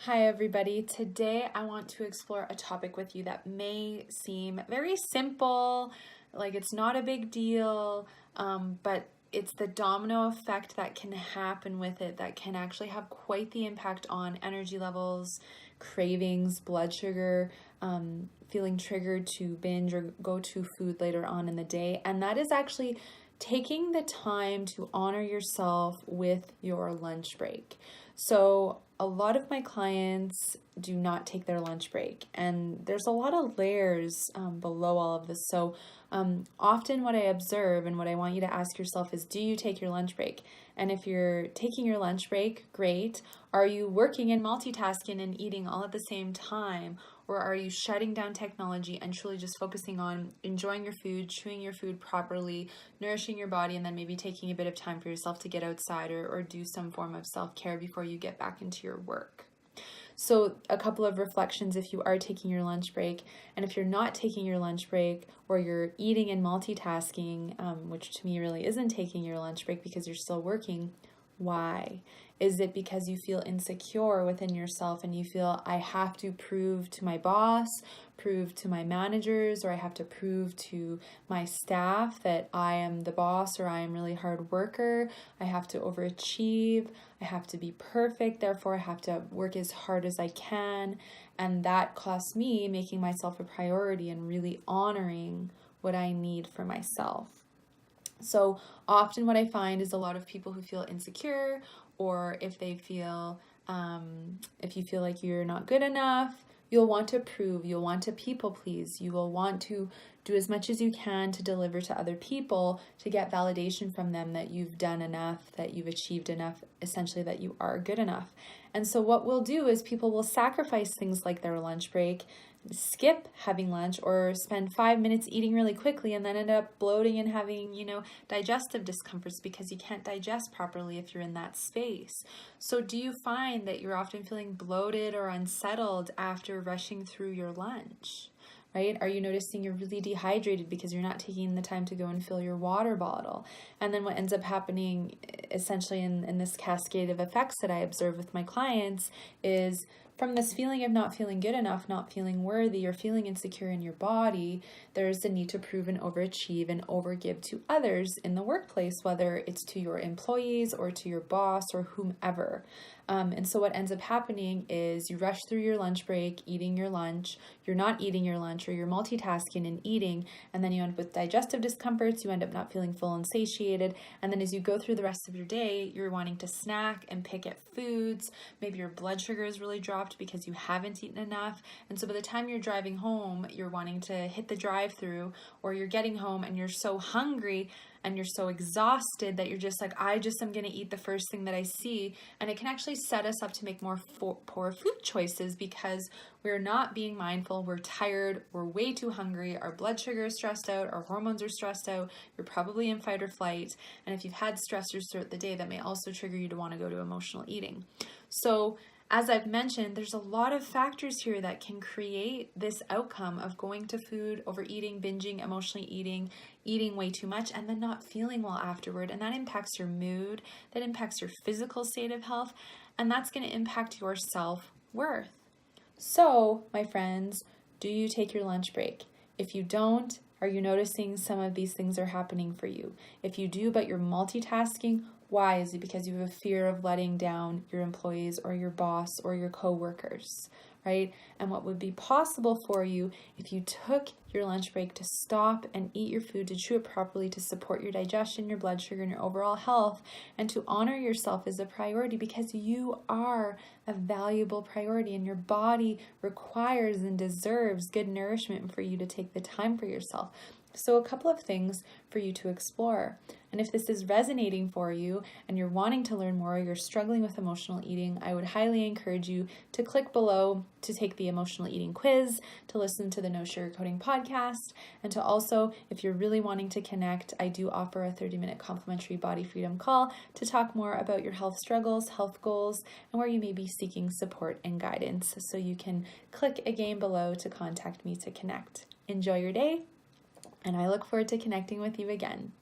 Hi everybody. Today I want to explore a topic with you that may seem very simple, like it's not a big deal, but it's the domino effect that can happen with it that can actually have quite the impact on energy levels, cravings, blood sugar, feeling triggered to binge or go to food later on in the day. And that is actually taking the time to honor yourself with your lunch break. So a lot of my clients do not take their lunch break, and there's a lot of layers below all of this. So often what I observe and what I want you to ask yourself is, do you take your lunch break? And if you're taking your lunch break, great. Are you working and multitasking and eating all at the same time? Or are you shutting down technology and truly just focusing on enjoying your food, chewing your food properly, nourishing your body, and then maybe taking a bit of time for yourself to get outside or do some form of self-care before you get back into your work? So a couple of reflections if you are taking your lunch break, and if you're not taking your lunch break or you're eating and multitasking, which to me really isn't taking your lunch break because you're still working. Why? Is it because you feel insecure within yourself and you feel, I have to prove to my boss, prove to my managers, or I have to prove to my staff that I am the boss or I am really hard worker. I have to overachieve. I have to be perfect. Therefore, I have to work as hard as I can. And that costs me making myself a priority and really honoring what I need for myself. So often what I find is a lot of people who feel insecure, or if they feel, if you feel like you're not good enough, you'll want to prove, you'll want to people please, you will want to do as much as you can to deliver to other people to get validation from them that you've done enough, that you've achieved enough, essentially that you are good enough. And so what we'll do is people will sacrifice things like their lunch break, skip having lunch, or spend 5 minutes eating really quickly and then end up bloating and having, digestive discomforts because you can't digest properly if you're in that space. So do you find that you're often feeling bloated or unsettled after rushing through your lunch? Right? Are you noticing you're really dehydrated because you're not taking the time to go and fill your water bottle? And then what ends up happening essentially in this cascade of effects that I observe with my clients is from this feeling of not feeling good enough, not feeling worthy, or feeling insecure in your body, there's the need to prove and overachieve and overgive to others in the workplace, whether it's to your employees or to your boss or whomever. And so what ends up happening is you rush through your lunch break, eating your lunch, you're not eating your lunch, or you're multitasking and eating, and then you end up with digestive discomforts, you end up not feeling full and satiated, and then as you go through the rest of your day, you're wanting to snack and pick at foods, maybe your blood sugar is really dropped because you haven't eaten enough, and so by the time you're driving home, you're wanting to hit the drive-through, or you're getting home and you're so hungry and you're so exhausted that you're just like, I just am going to eat the first thing that I see. And it can actually set us up to make more poor food choices because we're not being mindful. We're tired. We're way too hungry. Our blood sugar is stressed out. Our hormones are stressed out. You're probably in fight or flight. And if you've had stressors throughout the day, that may also trigger you to want to go to emotional eating. So as I've mentioned, there's a lot of factors here that can create this outcome of going to food, overeating, binging, emotionally eating, eating way too much, and then not feeling well afterward. And that impacts your mood, that impacts your physical state of health, and that's going to impact your self-worth. So, my friends, do you take your lunch break? If you don't, are you noticing some of these things are happening for you? If you do, but you're multitasking, why? Is it because you have a fear of letting down your employees or your boss or your coworkers, right? And what would be possible for you if you took your lunch break to stop and eat your food, to chew it properly, to support your digestion, your blood sugar, and your overall health, and to honor yourself as a priority because you are a valuable priority and your body requires and deserves good nourishment for you to take the time for yourself. So a couple of things for you to explore. And if this is resonating for you and you're wanting to learn more, or you're struggling with emotional eating, I would highly encourage you to click below to take the emotional eating quiz, to listen to the No Sugarcoating podcast, and to also, if you're really wanting to connect, I do offer a 30-minute complimentary body freedom call to talk more about your health struggles, health goals, and where you may be seeking support and guidance. So you can click again below to contact me to connect. Enjoy your day. And I look forward to connecting with you again.